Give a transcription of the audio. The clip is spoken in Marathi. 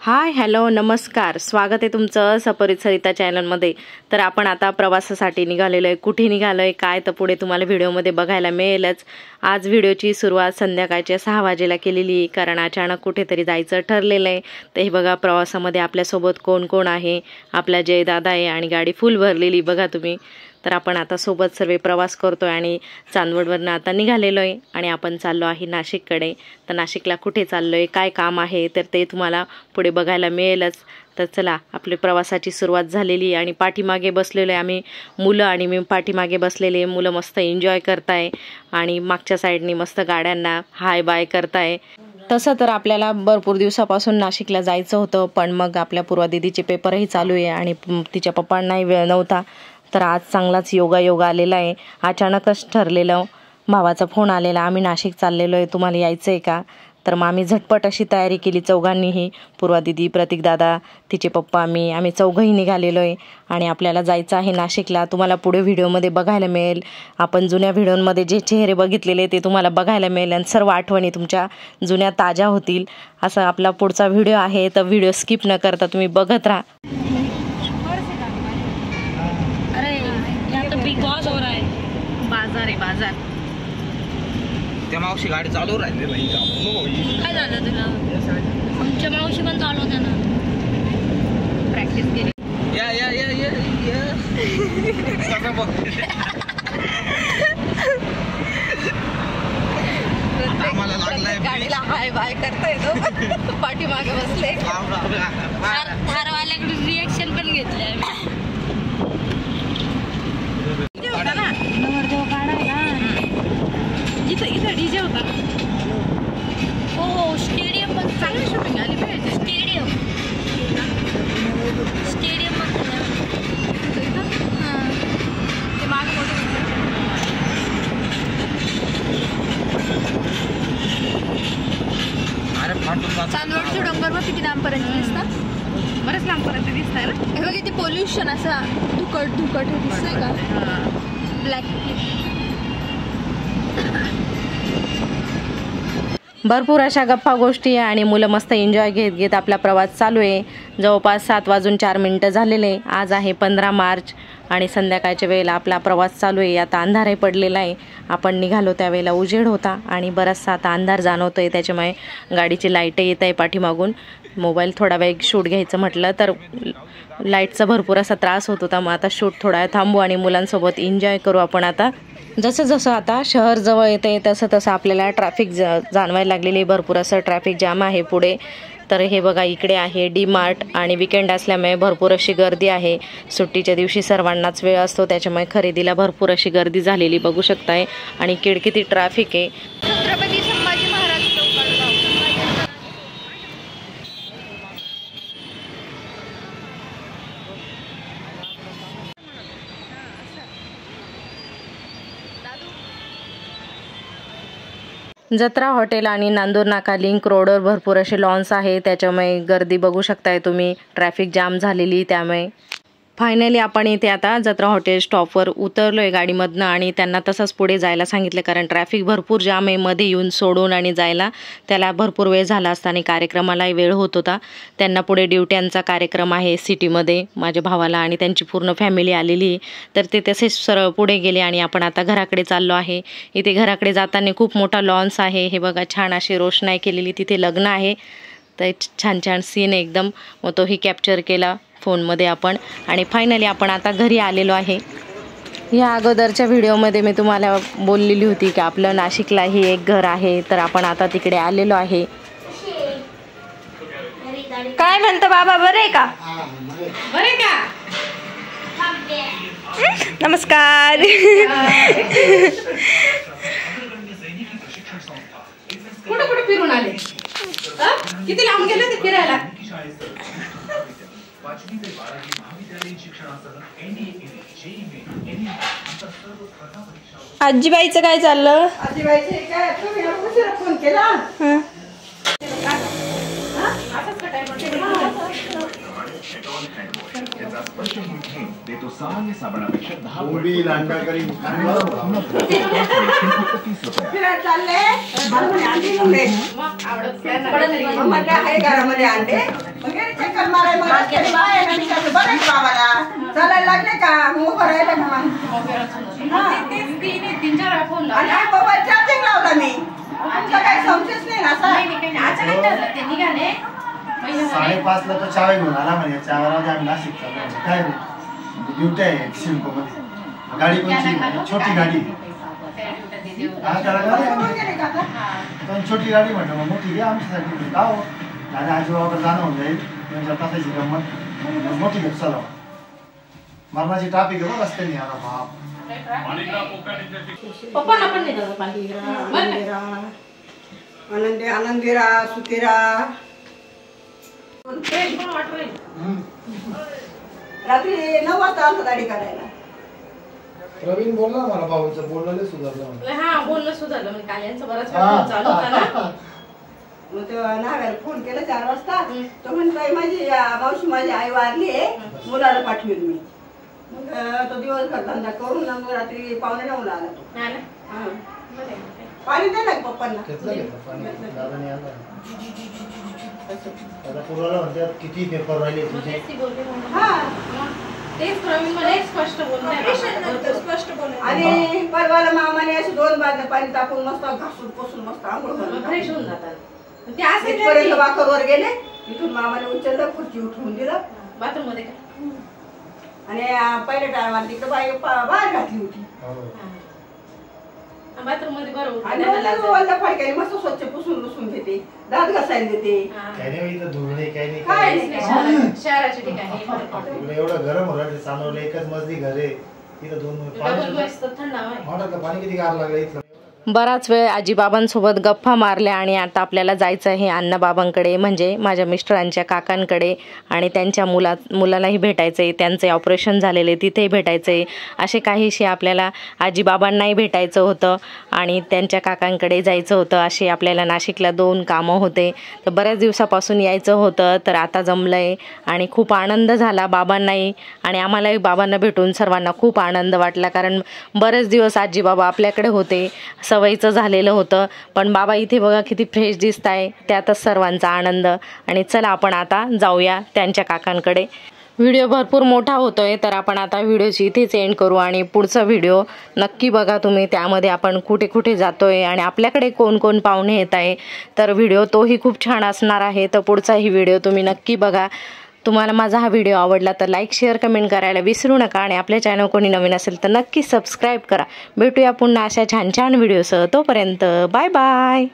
हाय हॅलो नमस्कार, स्वागत आहे तुमचं सपरित सरिता चॅनलमध्ये। तर आपण आता प्रवासासाठी निघालेलो आहे। कुठे निघालोय काय तर पुढे तुम्हाला व्हिडिओमध्ये बघायला मिळेलच। आज व्हिडिओची सुरुवात संध्याकाळच्या 6 वाजेला केलेली, कारण अचानक कुठेतरी जायचं ठरलेलं आहे। तर हे बघा प्रवासामध्ये आपल्यासोबत कोण कोण आहे। आपला जय दादा आहे आणि गाडी फुल भरलेली बघा तुम्ही। तर आपण आता सोबत सर्व प्रवास करतोय आणि चांदवडवरून आता निघालेलो आहे आणि आपण चाललो आहे नाशिककडे। तर नाशिकला कुठे चाललोय काय काम आहे तर ते तुम्हाला पुढे बघायला मिळेलच। तर चला आपली प्रवासाची सुरुवात झालेली आणि पाठीमागे बसलेलो आहे आम्ही मुलं आणि मी पाठीमागे बसलेले। मुलं मस्त एन्जॉय करताय आणि मागच्या साईडनी मस्त गाड्यांना हाय बाय करताय। तसं तर आपल्याला भरपूर दिवसापासून नाशिकला जायचं होतं, पण मग आपल्या पूर्वा दीदीचे पेपरही चालू आहे आणि तिच्या पप्पांनाही वेळ नव्हता। तर आज चांगलाच योगायोग आलेला आहे। अचानकच ठरलेलं, भावाचा फोन आलेला आम्ही नाशिक चाललेलो आहे, तुम्हाला यायचं आहे का? तर मग आम्ही झटपट अशी तयारी केली चौघांनीही, पूर्वा दीदी, प्रतीक दादा, तिचे पप्पा, आम्ही चौघंही निघालेलो आहे आणि आपल्याला जायचं आहे नाशिकला। तुम्हाला पुढे व्हिडिओमध्ये बघायला मिळेल, आपण जुन्या व्हिडिओमध्ये जे चेहरे बघितलेले ते तुम्हाला बघायला मिळेल आणि सर्व आठवणी तुमच्या जुन्या ताज्या होतील। असा आपला पुढचा व्हिडिओ आहे, तर व्हिडिओ स्किप न करता तुम्ही बघत राहा। बिग बॉस हो रहा है, बाजार आहे बाजार। त्या मावशी गाडी चालू राहिली नाही का? काय झालं तुला? आमच्या मावशी पण चालवते ना, प्रॅक्टिस केली। या या या या या सगळं बघ। आम्हाला लागलाय गाडीला हाय बाय करताय तो पाठीमागे बसले। थारवाल्याकडून रिएक्शन पण घेतले आम्ही। नवरदेव काढायला इथं डीजे होता। हो स्टेडियम पण चांगली शूटिंग आली पाहिजे। स्टेडियम चांदवडचे डोंगर मग किती लांबपर्यंत दिसतात? बरेच लांबपर्यंत दिसत आहे ना। हे बघ किती पोल्युशन, असा धुकट धुकट हे दिसतंय का? ब्लॅक भरपूर अशा गप्पा गोष्टी आणि मुलं मस्त एन्जॉय घेत घेत आपला प्रवास चालू आहे। जवळपास 7:04 झालेले। आज आहे 15 मार्च आणि संध्याकाळच्या वेळेला आपला प्रवास चालू आहे। आता अंधारही पडलेला आहे, आपण निघालो त्यावेळेला उजेड होता आणि बराचसा आता अंधार जाणवतोय, त्याच्यामुळे गाडीची लाईट येत आहे पाठीमागून। मोबाईल थोडा वेळ शूट घ्यायचं म्हटलं तर लाईटचा भरपूर असा त्रास होत होता। मग आता शूट थोडा वेळ थांबू आणि मुलांसोबत एन्जॉय करू आपण। आता जसं जसं आता शहर जवळ येते तसं तसं आपल्याला ट्रॅफिक जाणवायला लागलेली, भरपूर असं ट्रॅफिक जाम आहे पुढे। तर हे बघा इकडे आहे डी मार्ट आणि विकेंड असल्यामुळे भरपूर अशी गर्दी आहे। सुट्टीच्या दिवशी सर्वांनाच वेळ असतो, त्याच्यामुळे खरेदीला भरपूर अशी गर्दी झालेली बघू शकताय आणि किती ट्रॅफिक आहे। छत्रपती संभाजी महाराज जत्रा हॉटेल आणि नांदूर नाका लिंक रोडवर भरपूर असे लॉन्स आहे, त्याच्यामुळे गर्दी बघू शकताय तुम्ही, ट्रॅफिक जाम झालेली। त्यामुळे फायनली आपण इथे आता जत्रा हॉटेल स्टॉपवर उतरलोय गाडीमधनं आणि त्यांना तसंच पुढे जायला सांगितलं, कारण ट्रॅफिक भरपूर जाम आहे। मध्ये येऊन सोडून आणि जायला त्याला भरपूर वेळ झाला असता आणि कार्यक्रमालाही वेळ होत होता। त्यांना पुढे ड्युट्यांचा कार्यक्रम आहे सिटीमध्ये, माझ्या भावाला आणि त्यांची पूर्ण फॅमिली आलेली, तर ते तसेच सरळ पुढे गेले आणि आपण आता घराकडे चाललो आहे। इथे घराकडे जाताना खूप मोठा लॉन्स आहे, हे बघा छान अशी रोषणाई केलेली, तिथे लग्न आहे। तर छान छान सीन एकदम, मग तोही कॅप्चर केला फोनमध्ये आपण आणि फायनली आपण आता घरी आलेलो आहे। या अगोदरच्या व्हिडिओमध्ये मी तुम्हाला बोललेली होती की आपलं नाशिकलाही एक घर आहे, तर आपण आता तिकडे आलेलो आहे। काय म्हणतो बाबा, बरं आहे का? बरे का? नमस्कार। कुठे कुठे फिरून आले? किती लांब गेले ते फिरायला? आजीबाईचं काय चाललं? आजीबाईचे काय तुम्ही उशिरा फोन केला? पाण्याचा स्पर्श म्हणून देतो सामान्य साबणापेक्षा 10 बोंबील, अंडा करी, फिरायला चालले मला अंडी निघले म्हणलं आहे घरामध्ये अंडे मग गेली चक्कर माराय मग बाहेर आणि कसं बरं बाबाला चालायला लागले का उभं राहिलं का फोन आणि मोबाईल चार्जिंग लावला मी तुमचा काही संशयच नाही ना असा निघाले 5:30 ला तो चावी घेऊन आला म्हणे चावाला आम्ही नाशिक चाललो काय नाही ड्युटी आहे सिमको मध्ये गाडी कोणची छोटी गाडी हा त्याला पण छोटी गाडी म्हटलं मग मोठी घ्या आमच्यासाठी का हो आणि आजीबाबाकडे जाणं होऊन जाईल त्यांच्या तासाची गंमत मोठी घेत चालवा मरणाची ट्राफिक आहे बघ रस्त्याने आता बाप पप्पा आपण नाही जात पाणी आनंदी आनंदी राहा सुखी राहा रात्री 9 वाजता आलो दाढी करायला प्रवीण बोलला मला भाऊचं बोलणं सुधारलं हा बोलणं सुधारलं म्हणजे काल यांचा बराच वेळ चालू होता ना मग तो नाव्याला फोन केला 4 वाजता तो म्हणतोय माझी मावशी माझी आई वारली आहे मुलाला पाठवेल मी मग तो दिवसभर धंदा करून मग रात्री 8:45 आला तो पाणी दे ना पप्पांना दादाने आला आता पुराला म्हणतात किती पेपर राहिले तुझे हा तेच प्रवीण मला स्पष्ट बोलले आणि परवाला मामाने असे 2 बादल्या पाणी टाकून मस्त घासून पुसून मस्त आंघोळ फ्रेश होऊन जातात ते इथपर्यंत वाकरवर गेले इथून मामाने उचललं खुर्ची उठवून दिलं बाथरूम मध्ये आणि पहिल्या टायमाला तिकडे बाहेर घातली होती बाथरूम मध्ये बरोबर आणि फडक्याने मस्त स्वच्छ पुसून लुसून घेते दात घासायला देते काय नाही इथं धुळ नाही काय काय नाही नाही शहराच्या ठिकाणी एवढं गरम होतं चालवलं एकच मजली घर आहे इथं 2 थंड हवा पाणी किती गार लागलं इथलं बराच वेळ आजीबाबांसोबत गप्पा मारल्या आणि आता आपल्याला जायचं आहे अण्णाबाबांकडे म्हणजे माझ्या मिस्टरांच्या काकांकडे आणि त्यांच्या मुलालाही भेटायचं आहे त्यांचे ऑपरेशन झालेले तिथेही भेटायचं आहे असे काहीशी आपल्याला आजीबाबांनाही भेटायचं होतं आणि त्यांच्या काकांकडे जायचं होतं असे आपल्याला नाशिकला 2 कामं होते तर बऱ्याच दिवसापासून यायचं होतं तर आता जमलं आहे आणि खूप आनंद झाला बाबांनाही आणि आम्हालाही बाबांना भेटून सर्वांना खूप आनंद वाटला कारण बरेच दिवस आजीबाबा आपल्याकडे होते सवयीचं झालेलं होतं पण बाबा इथे बघा किती फ्रेश दिसत आहे त्यातच सर्वांचा आनंद आणि चला आपण आता जाऊया त्यांच्या काकांकडे व्हिडिओ भरपूर मोठा होतोय तर आपण आता व्हिडिओची इथेच एंड करू आणि पुढचा व्हिडिओ नक्की बघा तुम्ही त्यामध्ये आपण कुठे कुठे जातोय आणि आपल्याकडे कोण कोण पाहुणे येत आहे तर व्हिडिओ तोही खूप छान असणार आहे तर पुढचाही व्हिडिओ तुम्ही नक्की बघा तुम्हाला माझा हा व्हिडिओ आवडला तर लाईक शेअर कमेंट करायला विसरू नका आणि आपल्या चॅनल कोणी नवीन असेल तर नक्की सबस्क्राईब करा भेटूया पुन्हा अशा छान छान व्हिडिओसह तोपर्यंत बाय बाय